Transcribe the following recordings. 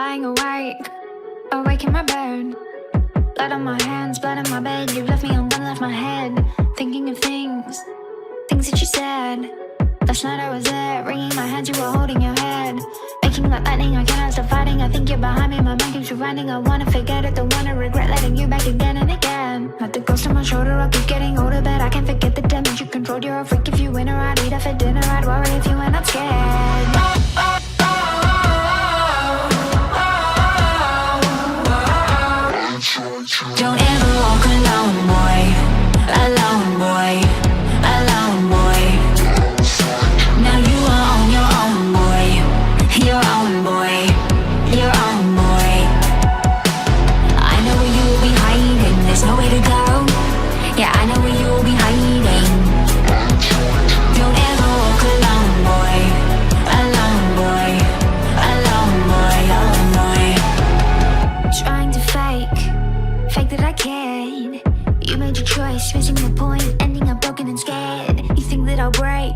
Lying awake, awake in my bed. Blood on my hands, blood on my bed. You left me undone, left my head thinking of things that you said. Last night I was there, wringing my hands, you were holding your head. Making like lightning, I cannot stop fighting. I think you're behind me, my mind keeps rewinding. I wanna forget it, don't wanna regret letting you back again and again. Like the ghost on my shoulder, I'll keep getting older, but I can't forget the damage you controlled. You're a freak if you win or I'd eat up for dinner. I'd worry if you were not scared. Don't ever walk alone, boy. Alone, boy. Alone, boy. Now you are on your own, boy. Your own, boy. Your own, boy. I know where you will be hiding. There's nowhere to go. Yeah, I know where you will be hiding. Don't ever walk alone, boy. Alone, boy. Alone, boy. Alone, boy. Trying to fake that I cared. You made your choice, missing the point, ending up broken and scared. You think that I'll break,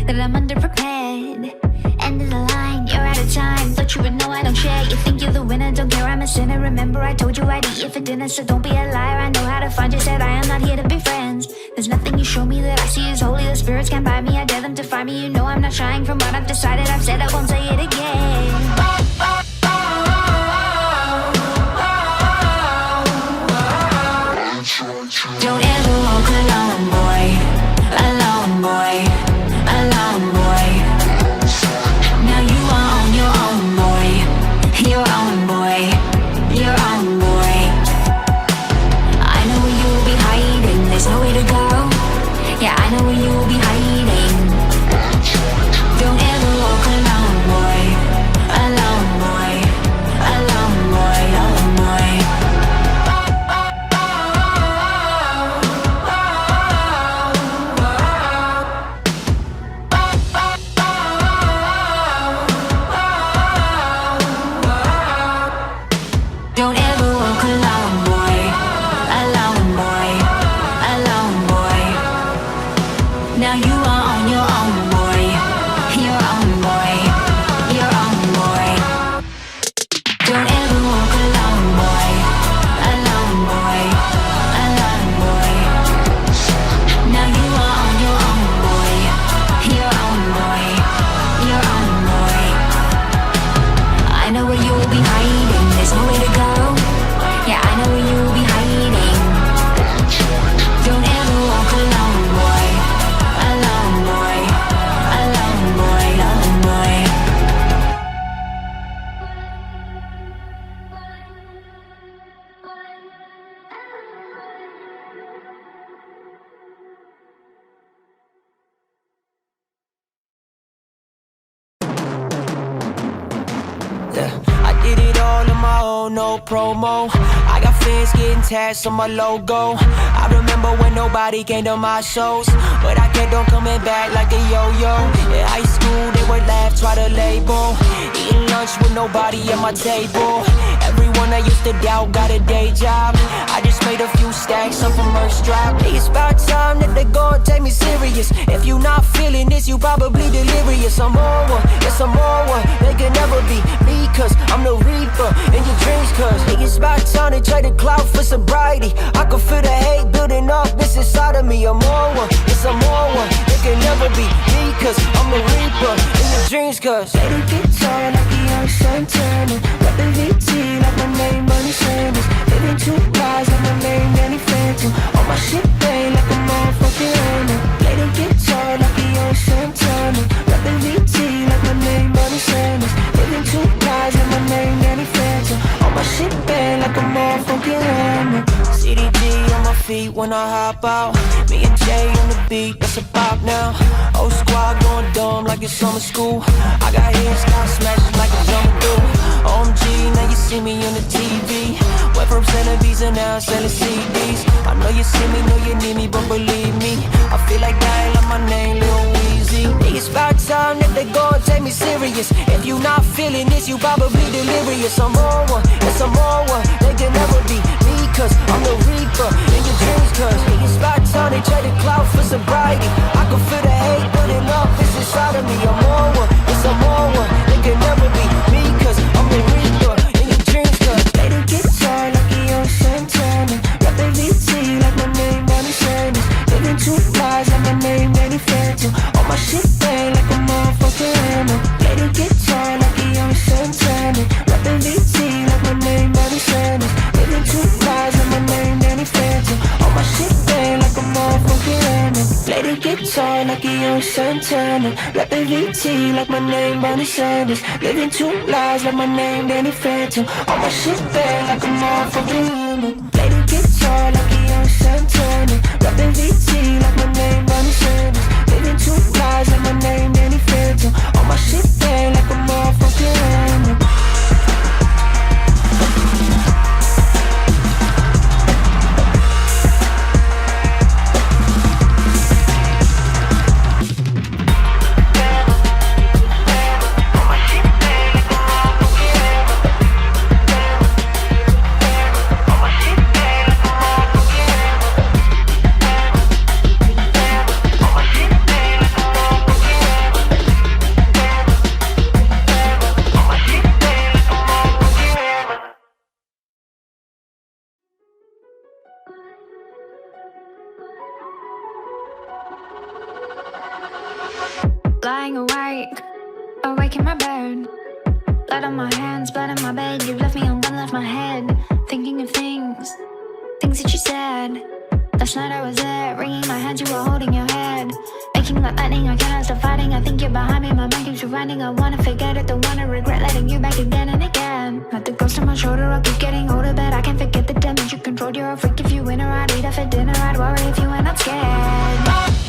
that I'm underprepared. End of the line, you're out of time. Thought you would know I don't share. You think you're the winner, don't care, I'm a sinner. Remember I told you I'd eat you for dinner, so don't be a liar. I know how to find you, said I am not here to be friends. There's nothing you show me that I see is holy. The spirits can't buy me, I dare them to find me. You know I'm not shying from what I've decided. I've said I won't say it again. Don't ever walk alone, boy. Alone, boy. Alone, boy. Now you are on your own, boy. Your own, boy. Your own, boy. I know where you will be hiding. There's nowhere to go. Yeah, I know where you will be hiding. Don't ever walk alone, boy. Alone, boy. Alone, boy. Alone, boy. Don't ever walk alone, boy. Alone, boy. Alone, boy. Now you are on your own, boy. Your own, boy. Your own, boy. Don't ever walk alone, boy. Alone, boy. Alone, boy. Now you are on your own, boy. Your own, boy. Your own, boy. I know where you will be hiding. There's nowhere to go. Yeah, I know where you will be hiding. Don't ever walk alone, boy. Alone, boy. Alone, boy. Alone, boy. Yeah, I did it all on my own, no promo. I got fans getting tags on my logo. I remember when nobody came to my shows, but I kept on coming back like a yo-yo. In high school, they would laugh, try to label. Eating lunch with nobody at my table. Everyone I used to doubt got a day job. I just made a few stacks up from merch drop. It's about time that they gon' take me serious. If you not feeling this, you probably delirious. I'm on one, yes I'm on one. They can never be me, cause I'm the reaper in your dreams. Cause it's about time to trade the cloud for sobriety. I can feel the hate building up, this inside of me. I'm on one, yes I'm on one. They can never be me, cause I'm the reaper in your dreams. Cause they don't get tired like the young Santana. Rapping VT like my name Bernie Sanders. Living two lives like my name Danny Phantom. All my shit bang like a motherfucking hammer. They don't get tired like the young Santana. Rapping VT like my name Bernie Sanders. Living two lives like my name Danny Phantom. All my shit bang like a motherfucking hammer. CDG on my feet when I hop out. Me and Jay on the beat, that's a pop now. Old squad going dumb like it's summer school. I got hits, got smashes like a drummer do. OMG, now you see me on the TV. Went from centipedes and now selling CDs. I know you see me, know you need me, but believe me, I feel like dying like my name, Lil Weezy. It's about time that they gon' take me serious. If you not feeling this, you probably delirious. I'm on one, yes I'm on one. They can never be me, cause I'm the reaper in your dreams. Cause it's about time they trade the cloud for sobriety. I can feel the hate building up, it's inside of me. I'm on one, yes I'm on one. They can never be me, cause I'm the reaper the guitar like a young Santana. Rapping VT like my name Bernie Sanders. Living two lives like my name Danny Phantom. All my shit bad like a motherfucking hammer. Play the guitar like a young Santana. Rapping VT like my name Bernie Sanders. Living two lives like my name Danny Phantom. All my shit bad like a motherfucking hammer. Lying awake, awake in my bed. Blood on my hands, blood on my bed. You left me undone, left my head. Thinking of things that you said. Last night I was there, wringing my hands, you were holding your head. Aching like lightning, I cannot stop fighting. I think you're behind me, my mind keeps rewinding. I wanna forget it, don't wanna regret letting you back again and again. Like the ghost on my shoulder, I'll keep getting older, but I can't forget the damage you controlled. You're a freak if you win or I'd eat up for dinner. I'd worry if you were not scared.